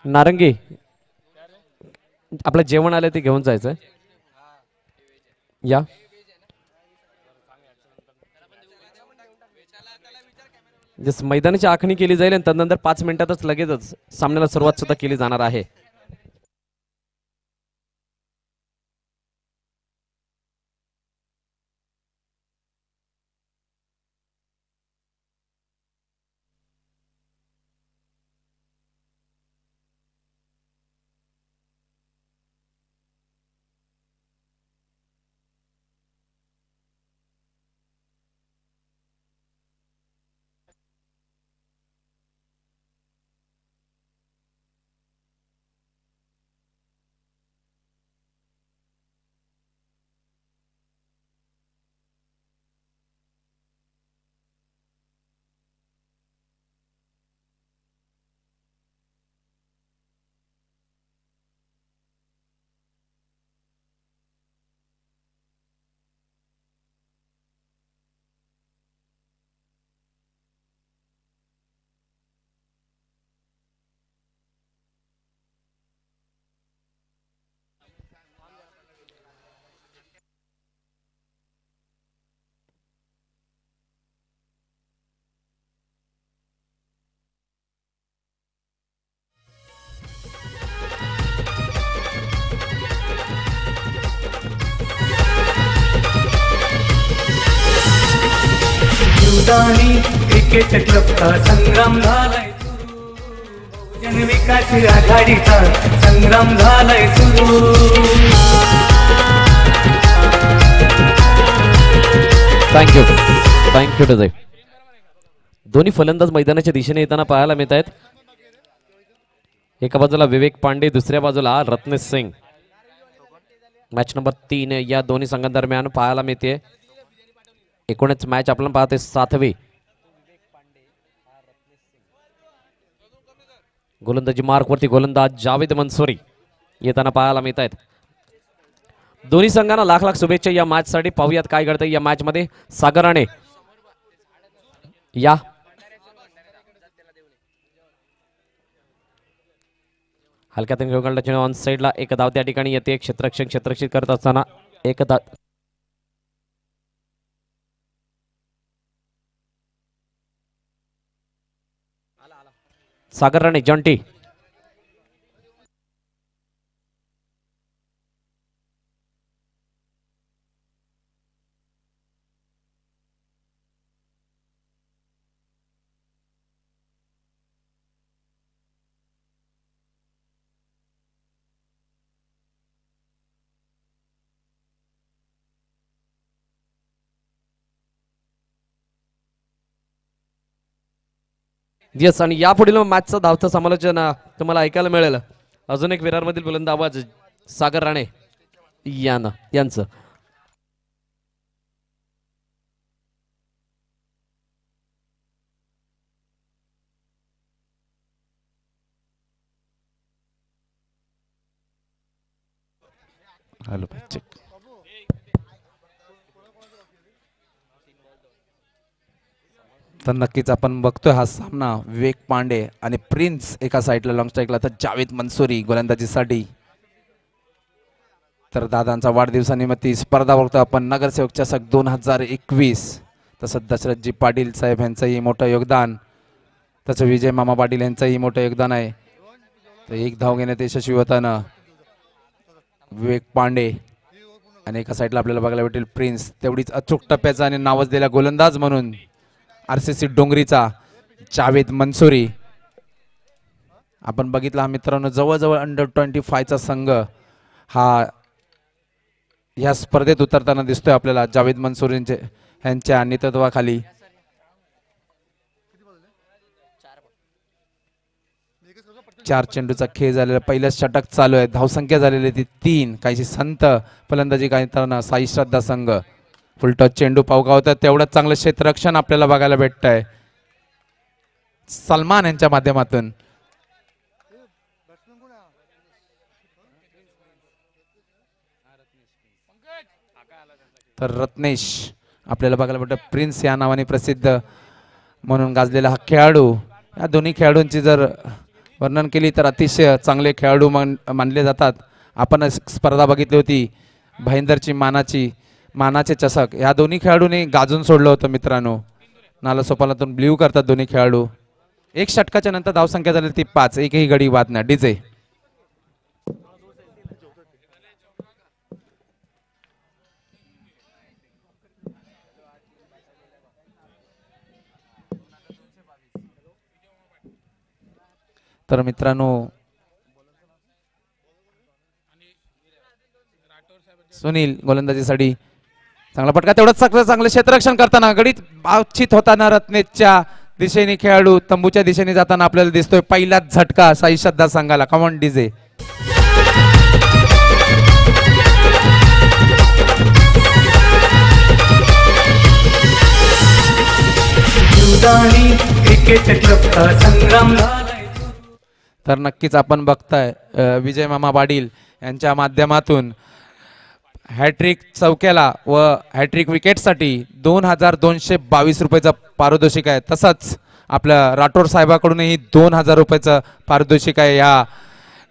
नारंगी आपलं जेवण आलं ते घेऊन जायचं या. जस मैदानाची आखणी केली जाईल आणि त्यानंतर 5 मिनिटातच लगेचच सामन्याला सुरुवात सुद्धा केली जाणार आहे. क्रिकेट क्लबचा संग्राम झालाय सुरू, जनविकास आघाडीचा संग्राम झालाय सुरू. थँक्यू टू दोन्ही फलंदाज मैदानाच्या दिशेने येताना पाहायला मिळत आहेत. एका बाजूला विवेक पांडे, दुसऱ्या बाजूला रत्नेश सिंग. मॅच नंबर 3 या दोन्ही संघांदरम्यान पाहायला मिळते. एकूणच मॅच आपण पाहते 7वी. गोलंदाजी मार्क वरती गोलंदाज जावेद मंसूरी येताना पाहायला मिळत आहेत. दोन्ही संघांना लाख लाख शुभेच्छा या मॅच साठी. पाहूयात काय घडतंय या मॅच मध्ये. सागर राणे या. हलक्यातून घेऊन ऑन साइडला एक धाव त्या ठिकाणी येते. क्षेत्ररक्षण करत असताना एक धाव. सागर राणे जॉन्टी येस. आणि यापुढील मॅचचा धावचं समालोचन तुम्हाला ऐकायला मिळेल. अजून एक विरारमधील बुलंद आवाज सागर राणे यांचं. Hello check. तर नक्कीच आपण बघतोय हा सामना. विवेक पांडे आणि प्रिन्स एका साईडला लॉंग स्ट्राईकला, तर जावेद मंसूरी गोलंदाजीसाठी. तर दादांचा वाढदिवसानिमित्त स्पर्धा बघतो आपण. नगरसेवक चषक 2021. तसंच दशरथजी पाटील साहेब यांचंही मोठं योगदान, तसं विजय मामा पाटील यांचंही मोठं योगदान आहे. तर एक धाव घेण्यात यशस्वी होताना विवेक पांडे आणि एका साईडला आपल्याला बघायला भेटेल प्रिन्स. तेवढीच अचूक टप्प्याचा आणि नावाजलेला गोलंदाज म्हणून RCC डोंगरीचा जावेद मंसूरी. आपण बघितला मित्रांनो, जवळजवळ अंडर-25 चा संघ हा या स्पर्धेत उतरताना दिसतोय आपल्याला जावेद मंसूरींचे यांच्या नेतृत्वाखाली. चार चेंडूचा खेळ झालेला, पहिलं षटक चालू आहे. धावसंख्या झालेली ती 3. काहीशी संत फलंदाजी करताना साई श्रद्धा संघ. फुलटॉस चेंडू पावगावतात, तेवढंच चांगलं क्षेत्ररक्षण आपल्याला बघायला भेटतंय सलमान यांच्या माध्यमातून. तर रत्नेश आपल्याला बघायला भेटतं. प्रिन्स या नावाने प्रसिद्ध म्हणून गाजलेला हा खेळाडू. या दोन्ही खेळाडूंची जर वर्णन केली तर अतिशय चांगले खेळाडू मानले जातात. आपण स्पर्धा बघितली होती भाईंदरची मानाचे चषक. या दोन्ही खेळाडूंनी गाजून सोडलं होतं मित्रांनो. नालासोपालातून ब्ल्यू करतात दोन्ही खेळाडू. एक षटकाच्या नंतर धावसंख्या झाली ती 5. एकही गडी बाद नाही. डीजे तर मित्रांनो सुनील गोलंदाजीसाठी चांगला फटका. तेवढंच चांगलं क्षेत्ररक्षण करताना गडीत बातचीत होताना रत्नेशच्या दिशेने खेळाडू तंबूच्या दिशेने जाताना आपल्याला दिसतोय. पहिलाच झटका साई श्रद्धा संघाला. Come on DJ. क्रिकेट क्लबचा संग्राम झालाय. तर नक्कीच आपण बघताय विजय मामा पाटील यांच्या माध्यमातून हॅट्रिक चौक्याला व हॅट्रिक विकेटसाठी 2222 रुपयाचं पारितोषिक आहे. तसंच आपल्या राठोड साहेबाकडूनही 2000 रुपयाचं पारितोषिक आहे या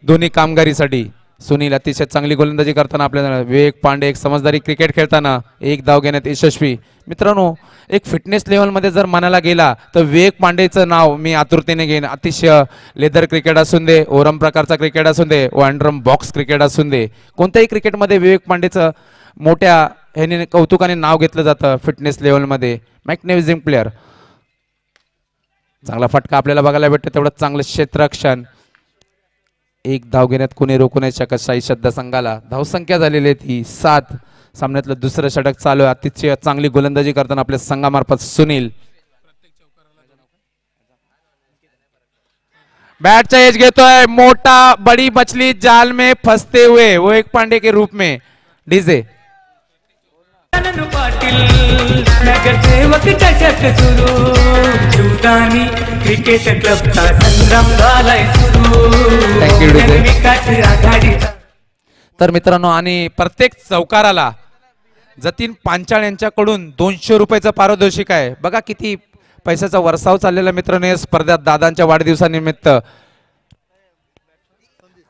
दोन्ही कामगारीसाठी. सुनील अतिशय चांगली गोलंदाजी करताना आपल्याला. विवेक पांडे एक समजदारी क्रिकेट खेळताना एक धाव घेण्यात यशस्वी. मित्रांनो एक फिटनेस लेवलमध्ये जर म्हणायला गेला तर विवेक पांडेचं नाव मी आतुरतेने घेईन. अतिशय लेदर क्रिकेट असून दे, ओरम प्रकारचा क्रिकेट असून दे, वनड्रम बॉक्स क्रिकेट असून दे, कोणत्याही क्रिकेटमध्ये विवेक पांडेचं मोठ्या ह्याने कौतुकाने नाव घेतलं जातं फिटनेस लेवलमध्ये. मॅग्निफिसिंग प्लेअर. चांगला फटका आपल्याला बघायला भेटतो. तेवढं चांगलं क्षेत्ररक्षण. एक धाव घेण्यात कोणी रोखू नाही शकत साई श्रद्धा संघाला. धावसंख्या झालेली आहे ती 7. सामन्यातलं दुसरं षटक चालू आहे. अतिशय चांगली गोलंदाजी करताना आपल्या संघामार्फत सुनील. बैटचा एज घेतोय. मोटा बड़ी मछली जाल में फंसते हुए वो एक पांडे के रूप में. डीजे पाटील नगरसेवक चषक सुरू. जुदानी क्रिकेट क्लबचा संग्राम झालाय सुरू. Thank you, DJ. विकास आघाडीचा. तर मित्रांनो आणि प्रत्येक चौकाराला जतीन पांचाळ यांच्याकडून 200 रुपयाचं पारितोषिक आहे. बघा किती पैशाचा वरसाव चाललेला मित्रांनो या स्पर्धेत दादांच्या वाढदिवसानिमित्त.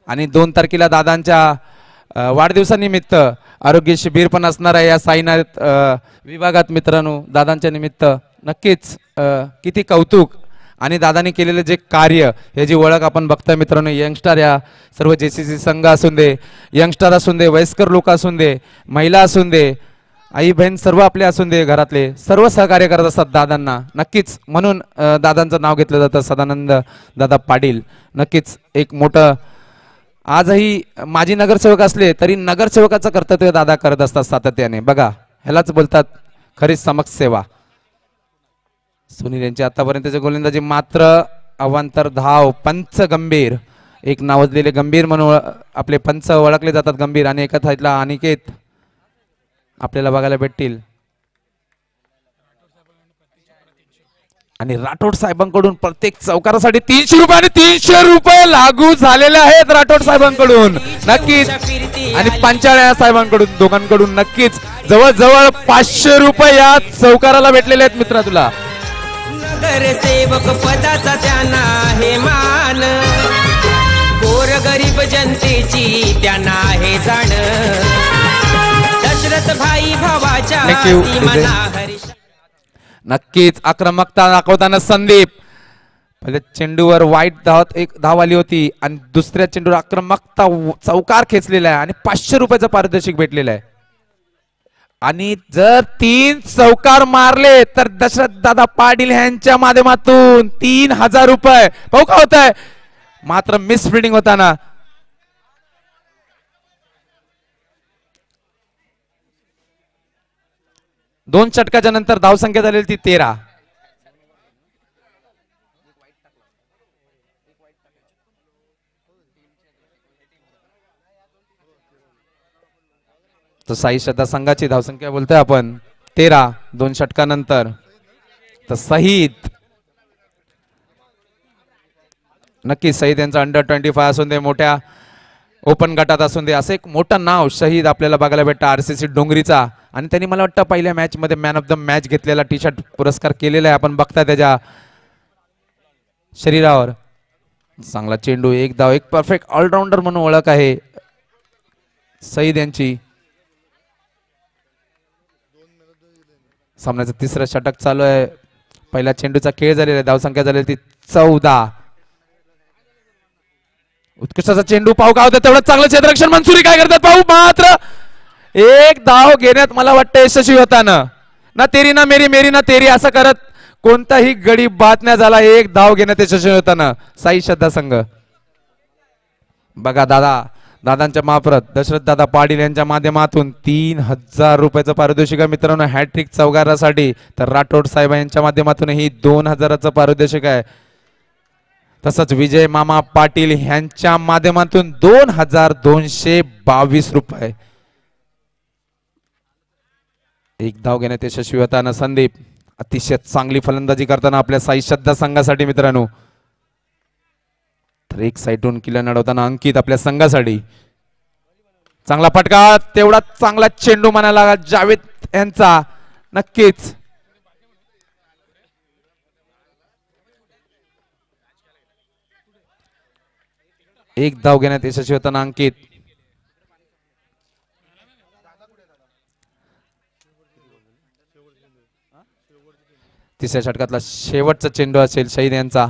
आणि 2 तारखेला दादांच्या वाढदिवसानिमित्त आरोग्य शिबिर पण असणार आहे या साईनाथ विभागात मित्रांनो दादांच्या निमित्त. नक्कीच किती कौतुक आणि दादांनी केलेलं जे कार्य याची ओळख आपण बघताय मित्रांनो. यंगस्टर या सर्व JCC संघ असून दे, यंगस्टर असून दे, वयस्कर लोक असून दे, महिला असून दे, आई बहीण सर्व आपले असून दे, घरातले सर्व सहकार्य करत असतात दादांना. नक्कीच म्हणून दादांचं नाव घेतलं जातं सदानंद दादा पाटील. नक्कीच एक मोठं आजही माजी नगरसेवक असले तरी नगरसेवकाचं कर्तव्य दादा करत असतात सातत्याने. बघा ह्यालाच बोलतात खरी समाजसेवा. सुनील यांची आतापर्यंतची गोलंदाजी मात्र अवांतर धाव. पंच गंभीर एक नावाजलेले गंभीर म्हणून आपले पंच ओळखले जातात गंभीर. आणि एका साईडला अनिकेत आपल्याला बघायला भेटतील. आणि राठोड साहेबांकडून प्रत्येक चौकारासाठी 300 रुपये आणि 300 रुपये लागू झालेले आहेत राठोड साहेबांकडून. नक्कीच आणि पंचाळ्या साहेबांकडून दोघांकडून नक्कीच जवळजवळ 500 रुपये या चौकाराला भेटलेले आहेत मित्रा तुला. नगरसेवक पदाचा त्यांना आहे मान. गोर गरीब जनतेची त्यांना आहे जाण. दशरथ भाई भावाच्या Thank you, सीमाना हरीश. नक्कीच आक्रमकता दाखवताना संदीप. पहिले चेंडूवर वाईट एक धाव आली होती आणि दुसऱ्या चेंडूवर आक्रमकता चौकार खेचलेला आहे आणि 500 रुपयाचं पारितोषिक भेटलेलं आहे. आणि जर 3 चौकार मारले तर दशरथ दादा पाटील यांच्या माध्यमातून 3000 रुपये. भाऊ का होत आहे मात्र मिस फिल्डिंग होताना. दोन षटकाच्या नंतर धावसंख्या झालेली ती 13. तर साई श्रद्धा संघाची धावसंख्या बोलतोय आपण 13 दोन षटकानंतर. तर शहीद नक्की शहीद यांचा अंडर 25 असून दे, मोठ्या ओपन गटात असून दे, असं एक मोठं नाव शहीद आपल्याला बघायला भेटतं RCC डोंगरीचा. आणि त्यांनी मला वाटतं पहिल्या मॅच मध्ये मॅन ऑफ द मॅच घेतलेला टी-शर्ट पुरस्कार केलेला आहे आपण बघता त्याच्या शरीरावर. चांगला चेंडू, एक धाव, एक परफेक्ट ऑलराऊंडर म्हणून ओळख आहे सईद यांची. सामन्याचं तिसरं षटक चालू आहे. पहिल्या चेंडूचा खेळ झालेला आहे. धावसंख्या झालेली ती 14. उत्कृष्टाचा चेंडू, पाहू का होतं तेवढं चांगलं क्षेत्ररक्षण. मनसुरी काय करतात पाहू, मात्र एक धाव घेण्यात मला वाटतं यशस्वी होताना. ना तेरी ना मेरी, मेरी ना तेरी असं करत कोणताही गडी बाद नाही झाला. एक धाव घेण्यात यशस्वी होताना साई श्रद्धा संघ. बघा दादांच्या मार्फत दशरथ दादा पाटील यांच्या माध्यमातून 3000 रुपयाचं पारितोषिक आहे मित्रांनो हॅट्रिक चौकारासाठी. तर राठोड साहेब यांच्या माध्यमातूनही 2000चं पारितोषिक आहे. तसंच विजय मामा पाटील यांच्या माध्यमातून 2222 रुपये. एक धाव घेण्यात यशस्वी होताना संदीप. अतिशय चांगली फलंदाजी करताना आपल्या साई श्रद्धा संघासाठी मित्रांनो. तर एक साईडून किल्ला अडवताना अंकित आपल्या संघासाठी. चांगला फटका, तेवढा चांगला चेंडू म्हणायला जावेद यांचा. नक्कीच एक धाव घेण्यात यशस्वी होताना अंकित. तिसऱ्या षटकातला शेवटचा चेंडू असेल शहीद यांचा.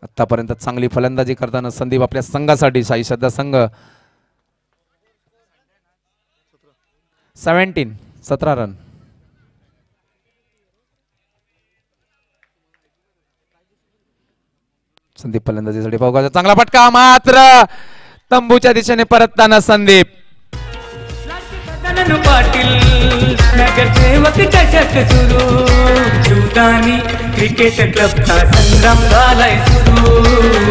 आतापर्यंत चांगली फलंदाजी करताना संदीप आपल्या संघासाठी साई श्रद्धा संघ. 17 रन. संदीप फलंदाजीसाठी पाहू. चांगला फटका, मात्र तंबूच्या दिशेने परतताना संदीप. पाटील नगरसेवक चषक सुरू. जुदानी क्रिकेट क्लबचा संग्राम झालाय सुरू.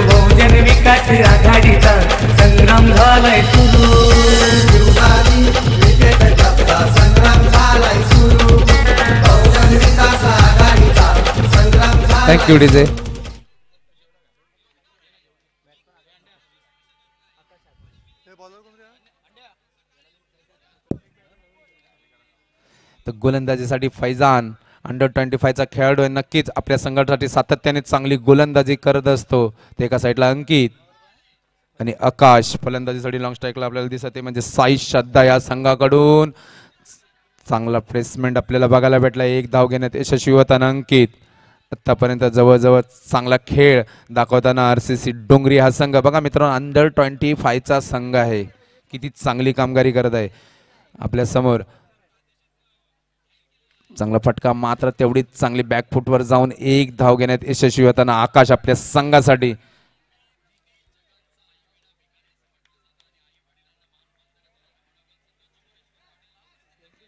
बहुजन विकास आघाडीचा संग्राम झालाय सुरू. जुदानी क्रिकेट क्लबचा संग्राम झालाय सुरू. बहुजन विकास आघाडीचा संग्राम. Thank you DJ. तर गोलंदाजीसाठी फैजान अंडर-25 खेळाडू आहे. नक्कीच आपल्या संघासाठी सातत्याने चांगली गोलंदाजी करत असतो. ते एका साईडला अंकित आणि आकाश. फलंदाजीसाठी लॉंग स्ट्राईकला आपल्याला दिसते म्हणजे साई श्रद्धा या संघाकडून. चांगला प्लेसमेंट आपल्याला बघायला भेटला. एक धाव घेण्यात यशस्वी होताना अंकित. आतापर्यंत जवळजवळ चांगला खेळ दाखवताना RCC डोंगरी हा संघ. बघा मित्रांनो अंडर-25चा संघ आहे. किती चांगली कामगिरी करत आहे आपल्या समोर. चांगला फटका, मात्र तेवढीच चांगली बॅकफुटवर जाऊन एक धाव घेण्यात यशस्वी होताना आकाश आपल्या संघासाठी.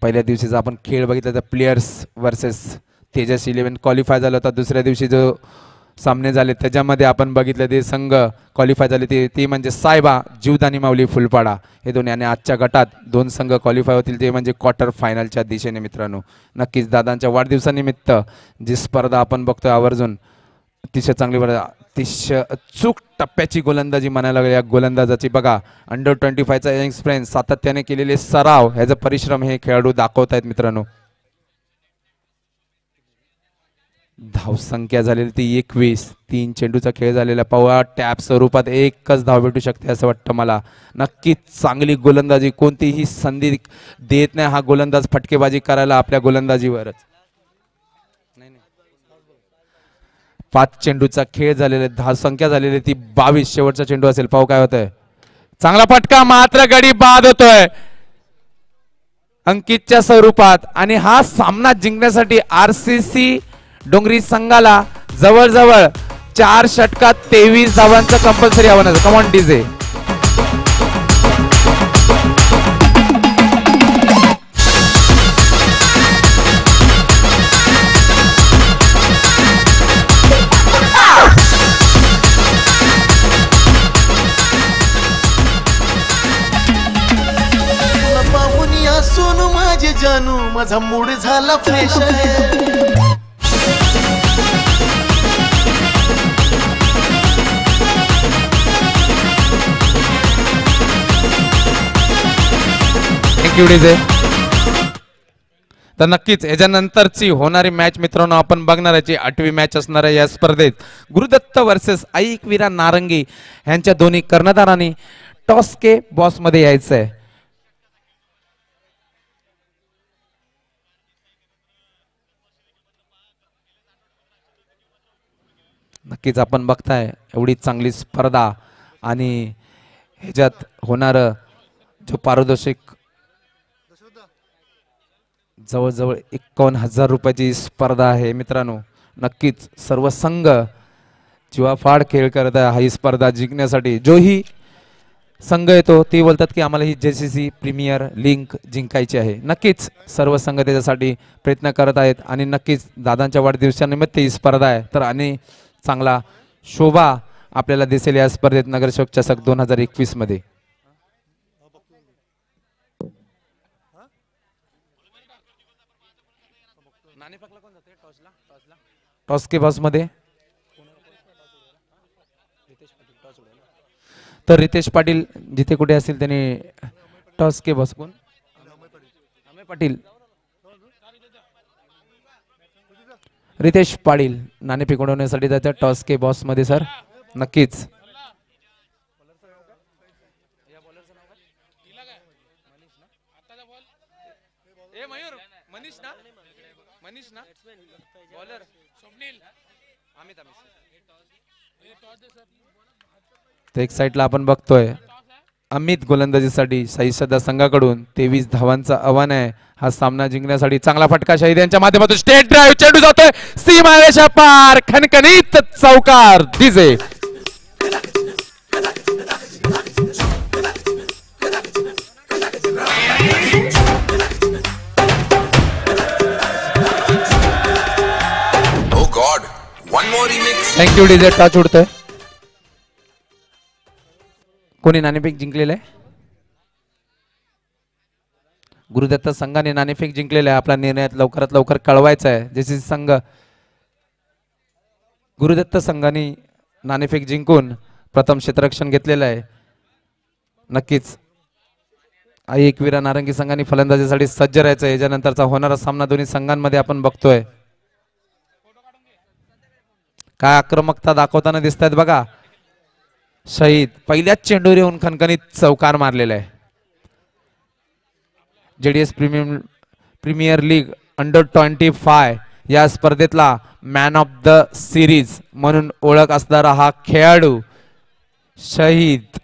पहिल्या दिवशीचा आपण खेळ बघितला तर प्लेयर्स वर्सेस तेजस 11 क्वालिफाय झाला होता. दुसऱ्या दिवशी जो सामने झाले त्याच्यामध्ये आपण बघितलं ते संघ क्वालिफाय झाले ते म्हणजे सायबा जीवदानी माऊली फुलपाडा हे दोन्ही. आणि आजच्या गटात 2 संघ क्वालिफाय होतील ते म्हणजे क्वार्टर फायनलच्या दिशेने मित्रांनो. नक्कीच दादांच्या वाढदिवसानिमित्त जी स्पर्धा आपण बघतोय आवर्जून अतिशय चांगली अतिशय अचूक टप्प्याची गोलंदाजी म्हणायला लागली या गोलंदाजाची. बघा अंडर-25चा एक्सपिरियन्स, सातत्याने केलेले सराव, ह्याचा परिश्रम हे खेळाडू दाखवत आहेत मित्रांनो. धावसंख्या झालेली ती 21. 3 चेंडूचा खेळ झालेला. पाहूया टॅप स्वरूपात एकच धाव भेटू शकते असं वाटतं मला. नक्कीच चांगली गोलंदाजी, कोणतीही संधी देत नाही हा गोलंदाज फटकेबाजी करायला आपल्या गोलंदाजीवरच. 5 चेंडूचा खेळ झालेला. धावसंख्या झालेली ती 22. शेवटचा चेंडू असेल. पाहू काय होतंय. चांगला फटका, मात्र गडी बाद होतोय अंकितच्या स्वरूपात. आणि हा सामना जिंकण्यासाठी RCC डोंगरी संघाला जवळजवळ 4 षटकात 23 धावांचं कंपल्सरी आव्हान आहे. Come on DJ. पाहुनिया सोनू माझे जानू, माझा मूड झाला फ्रेश. तर नक्कीच याच्यानंतरची होणारी मॅच मित्रांनो आपण बघणार याची 8वी मॅच असणार आहे या स्पर्धेत. गुरुदत्त वर्सेस ऐकवीरा नारंगी यांच्या दोन्ही कर्णधारांनी टॉस के बॉस मध्ये यायचं आहे. नक्कीच आपण बघताय एवढी चांगली स्पर्धा आणि ह्याच्यात होणार जो पारितोषिक जवळजवळ 51,000 रुपयाची स्पर्धा आहे मित्रांनो. नक्कीच सर्व संघ जीवाफाड खेळ करत आहे ही स्पर्धा जिंकण्यासाठी. जोही संघ येतो ते बोलतात की आम्हाला ही JCC प्रीमियर लीग जिंकायची आहे. नक्कीच सर्व संघ त्याच्यासाठी प्रयत्न करत आहेत आणि नक्कीच दादांच्या वाढदिवसानिमित्त ही स्पर्धा आहे. तर आणि चांगला शोभा आपल्याला दिसेल या स्पर्धेत नगरसेवक चषक 2021 मध्ये. टॉस के बॉस मध्ये तर रितेश पाटील जिथे कुठे असेल त्यांनी टॉस के बॉस कोण अमय पाटील रितेश पाटील नाणेफेक उडवण्यासाठी जायचं टॉस के बॉस मध्ये सर. नक्कीच तर एक साईडला आपण बघतोय अमित गोलंदाजीसाठी शाहीद सध्या संघाकडून 23 धावांचं आव्हान आहे. हा सामना जिंकण्यासाठी चांगला फटका शाहीद यांच्या माध्यमातून स्टेट ड्राइव्ह चेंडू जातोय सीमारेषा पार खणखणीत चौकार दिसे. Thank you DJ. टच उडतोय. कोणी नाणेफेक जिंकलेलं आहे? गुरुदत्त संघाने नाणेफेक जिंकलेला आहे. आपला निर्णयात लवकरात लवकर कळवायचा आहे. जसे संघ गुरुदत्त संघाने नाणेफेक जिंकून प्रथम क्षेत्ररक्षण घेतलेलं आहे. नक्कीच ऐकवीरा नारंगी संघाने फलंदाजीसाठी सज्ज राहायचं आहे. याच्यानंतरचा होणारा सामना दोन्ही संघांमध्ये आपण बघतोय. काय आक्रमकता दाखवताना दिसत आहेत बघा. शाहीद पहिल्याच चेंडूवर येऊन खणखणीत चौकार मारलेला आहे. JDS प्रीमियर लीग अंडर-25 या स्पर्धेतला मॅन ऑफ द सिरीज म्हणून ओळख असणारा हा खेळाडू शाहीद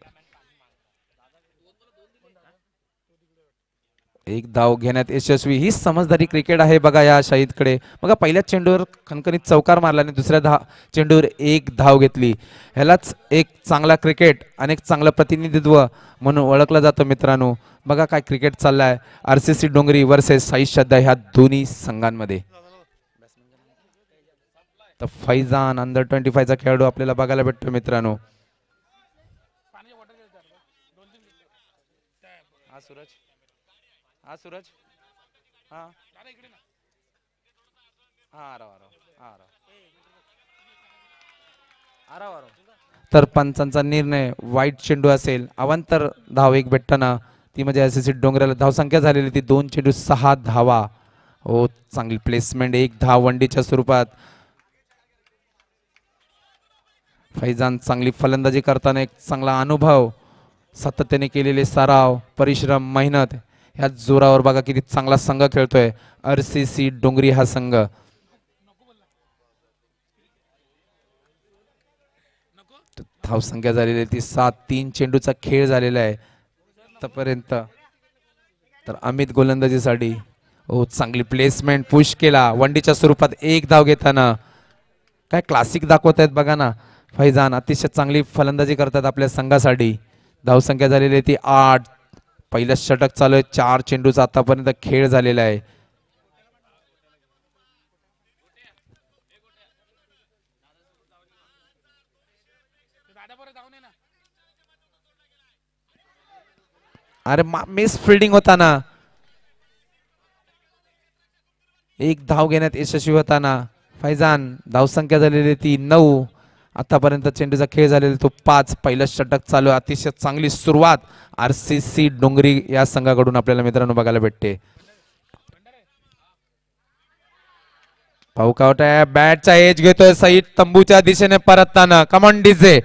एक धाव घेण्यात यशस्वी. ही समजदारी क्रिकेट आहे बघा या शाहीदकडे. बघा पहिल्याच चेंडूवर खणखणीत चौकार मारला आणि दुसऱ्या चेंडूवर एक धाव घेतली. ह्यालाच एक चांगला क्रिकेट आणि एक चांगलं प्रतिनिधित्व म्हणून ओळखलं जातं मित्रांनो. बघा काय क्रिकेट चाललाय RCC डोंगरी वर्सेस शाहीद श्रद्धा ह्या दोन्ही संघांमध्ये. तर फैजान अंडर-25 चा खेळाडू आपल्याला बघायला भेटतो मित्रांनो. सूरज तर पंचांचा निर्णय वाईट चेंडू असेल. अवांतर धाव एक भेटताना ती म्हणजे RCC डोंगराला धावसंख्या झालेली ती 2 चेंडू 6 धावा. हो चांगली प्लेसमेंट. एक धाव वनडीच्या स्वरूपात. फैजान चांगली फलंदाजी करताना एक चांगला अनुभव सातत्याने केलेले सराव परिश्रम मेहनत ह्या जोरावर बघा किती चांगला संघ खेळतोय RCC डोंगरी हा संघ. धाव संख्या झालेली ती 7. 3 चेंडूचा खेळ झालेला आहे आतापर्यंत. तर अमित गोलंदाजीसाठी हो चांगली प्लेसमेंट पुश केला वनडीच्या स्वरूपात एक धाव घेताना. काय क्लासिक दाखवत आहेत बघा ना. फैजान अतिशय चांगली फलंदाजी करतात आपल्या संघासाठी. धावसंख्या झालेली ती 8. पहिलं षटक चालू आहे. 4 चेंडूचा आतापर्यंत खेळ झालेला आहे. अरे मिस फिल्डिंग होताना एक धाव घेण्यात यशस्वी होताना फैजान. धावसंख्या झालेली ती 9. आतापर्यंत चेंडूचा खेळ झालेला तो 5. पहिलं षटक चालू. अतिशय चांगली सुरुवात RCC डोंगरी या संघाकडून आपल्याला मित्रांनो बघायला भेटते. पाऊकावट आहे बॅटचा एज घेतोय सईद तंबूच्या दिशेने परतताना कमॉन डीजे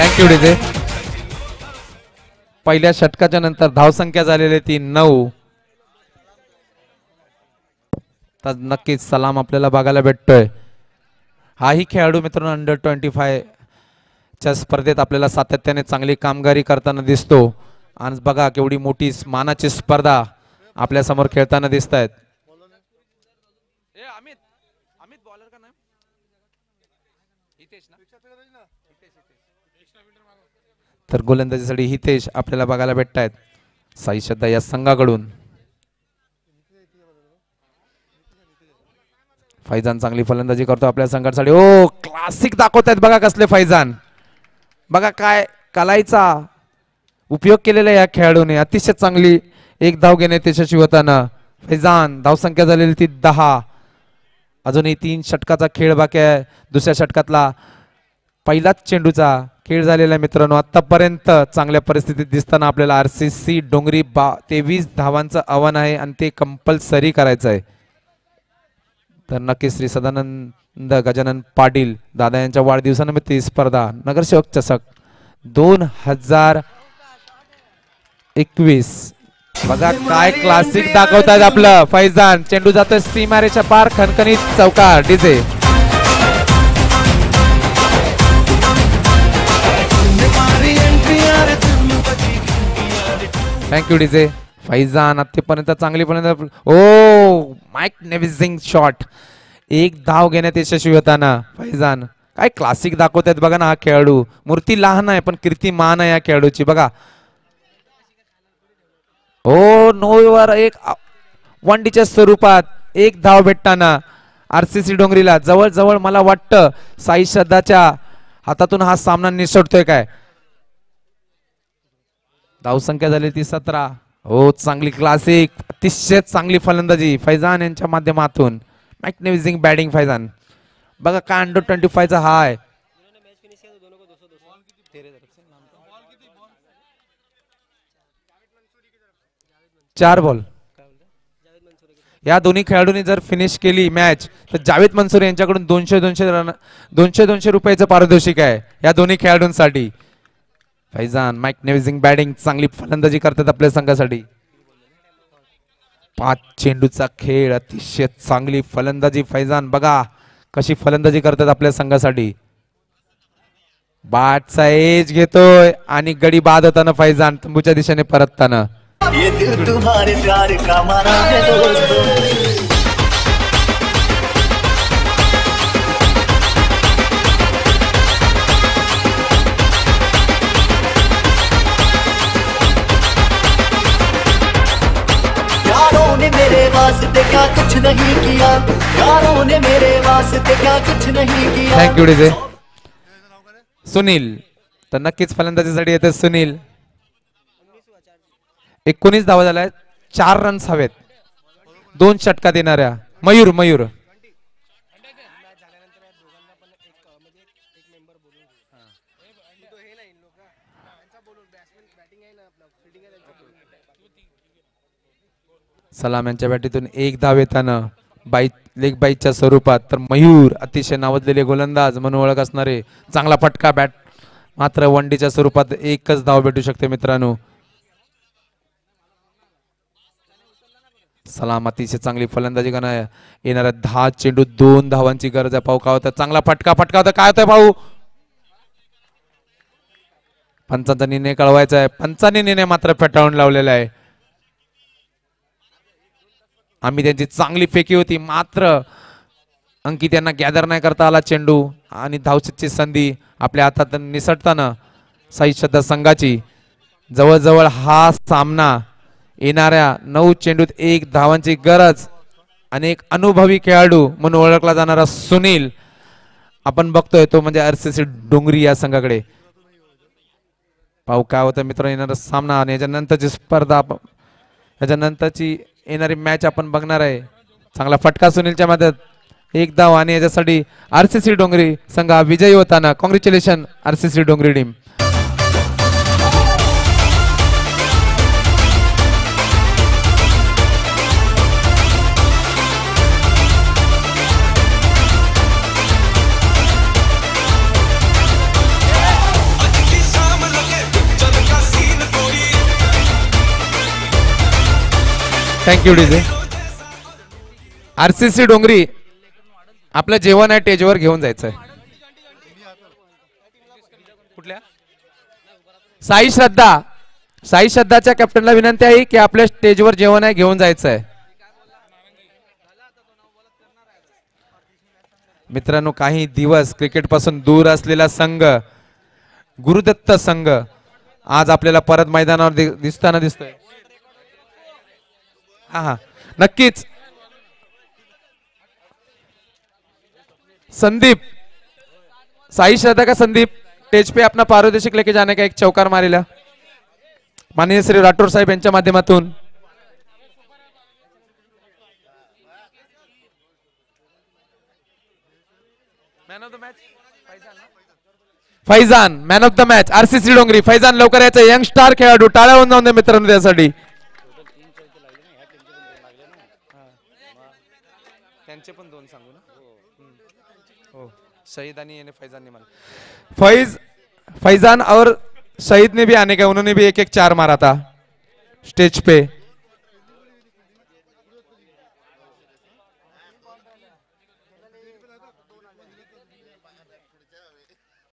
थँक्यू डीजे पहिल्या षटकाच्या नंतर धावसंख्या झालेली ती 9 तर नक्कीच सलाम आपल्याला बघायला भेटतोय हाही खेळाडू मित्रांनो अंडर 25 च्या स्पर्धेत आपल्याला सातत्याने चांगली कामगिरी करताना दिसतो आणि बघा केवढी मोठी मानाची स्पर्धा आपल्या समोर खेळताना दिसत आहेत तर गोलंदाजीसाठी हितेश आपल्याला बघायला भेटत आहेत साई श्रद्धा या संघाकडून फैजान चांगली फलंदाजी करतो आपल्या संघासाठी ओ क्लासिक दाखवतायत बघा कसले फैजान बघा काय कलाईचा उपयोग केलेला या खेळाडूने अतिशय चांगली एक धाव घेणे यशस्वी होताना फैजान धावसंख्या झालेली ती 10 अजूनही 3 षटकाचा खेळ बाकी आहे दुसऱ्या षटकातला पहिलाच चेंडूचा खेळ झालेला आहे मित्रांनो आतापर्यंत चांगल्या परिस्थितीत दिसताना आपल्याला आरसीसी डोंगरी 23 धावांचं आव्हान आहे आणि ते कंपल्सरी करायचं आहे तर नक्की श्री सदानंद गजानन पाटील दादा यांच्या वाढदिवसानिमित्त ही स्पर्धा नगरसेवक चषक 2021 बघा काय क्लासिक दाखवतायत आपलं फैजान चेंडू जातोय सीमारेच्या पार खणखणीत चौकार डीजे थँक्यू डीजे फैजान आतापर्यंत चांगली फलंदाजी ओ माइक नेव्हिसिंग शॉट एक धाव घेण्यात यशस्वी होताना फैजान काय क्लासिक दाखवतात बघा ना हा खेळाडू मूर्ती लहान आहे पण कीर्ती मान आहे या खेळाडूची बघा ओ नोवर एक वनडीच्या स्वरूपात एक धाव भेटताना आरसीसी डोंगरीला जवळ जवळ मला वाटतं साई श्रद्धाच्या हातातून हा सामना निसटतोय काय धावसंख्या झाली ती 17 हो चांगली क्लासिक अतिशय चांगली फलंदाजी फैजान यांच्या माध्यमातून मॅग्निफिसिंग बॅटिंग फैजान बघा काय अंडर 25 चा हा आहे 4 बॉल या दोन्ही खेळाडूंनी जर फिनिश केली मॅच तर जावेद मंसूर यांच्याकडून 200 रुपयाचं पारितोषिक आहे या दोन्ही खेळाडूंसाठी फैजान मॅग्निफिसिंग बॅटिंग चांगली फलंदाजी करतात आपल्या संघासाठी 5 चेंडूचा खेळ अतिशय चांगली फलंदाजी फैजान बघा कशी फलंदाजी करतात आपल्या संघासाठी बॅटचा एज घेतोय आणि गडी बाद होताना फैजान तंबूच्या दिशेने परतताना ये दिल तुम्हारे प्यार का माना है दोस्तों यारों ने मेरे वास्ते क्या कुछ नहीं किया यारों ने मेरे वास्ते क्या कुछ नहीं किया थँक्यू डीजे सुनील तर नक्कीच फलंदाजीसाठी येते सुनील 19 धावा झाल्या 4 रन्स हवेत 2 षटकात येणाऱ्या मयूर सलाम यांच्या बॅटीतून 1 धाव येताना लेग बाईच्या स्वरूपात तर मयूर अतिशय नावाजलेले गोलंदाज म्हणून ओळख असणारे चांगला फटका बॅट मात्र वनडीच्या स्वरूपात एकच धाव भेटू शकते मित्रांनो सलाम अतिशय चांगली फलंदाजी करणार येणाऱ्या 10 चेंडू 2 धावांची गरज आहे पाहू का होता चांगला फटका होता काय होतंय पाहू पंचांचा निर्णय कळवायचा आहे पंचांनी निर्णय मात्र फेटाळून लावलेला आहे आम्ही त्यांची चांगली फेकी होती मात्र अंकित यांना गॅदर नाही करता आला चेंडू आणि धावशेची संधी आपल्या हातात निसटताना साई श्रद्धा संघाची जवळजवळ हा सामना येणाऱ्या 9 चेंडूत 1 धावांची गरज आणि एक अनुभवी खेळाडू म्हणून ओळखला जाणारा सुनील आपण बघतोय तो म्हणजे आरसीसी डोंगरी या संघाकडे पाहू काय होतं मित्रांनो येणारा सामना आणि याच्यानंतरची स्पर्धा याच्यानंतरची येणारी मॅच आपण बघणार आहे. चांगला फटका सुनीलच्या मदत एक धाव आणि याच्यासाठी RCC डोंगरी संघ विजयी होताना कॉंग्रॅच्युलेशन RCC डोंगरी टीम. Thank you DJ. RCC डोंगरी आपलं जेवण आहे टेजवर घेऊन जायचंय. कुठल्या साई श्रद्धाच्या कॅप्टनला विनंती आहे की आपल्या स्टेजवर जेवण आहे घेऊन जायचं आहे. मित्रांनो काही दिवस क्रिकेट पासून दूर असलेला संघ गुरुदत्त संघ आज आपल्याला परत मैदानावर दिसताना दिसतोय. हा नक्कीच. संदीप साई श्रद्धा का संदीप स्टेज पे अपना पारितोषिक लेके जाने का एक चौकार मारेला माननीय श्री राठौर साहेब यांच्या माध्यमातून. Faizan man of the match RCC डोंगरी. फैजान लवकर यायचं यंग स्टार खेळाडू. टाळ्या होऊन जाऊन दे मित्रांनो त्यासाठी. त्यांचे पण दोन सांगू ना. हो शहीद आणि फैजान ने फैजान और शहीद ने भी आने का उन्होंने भी एक चार मारा था स्टेज पे.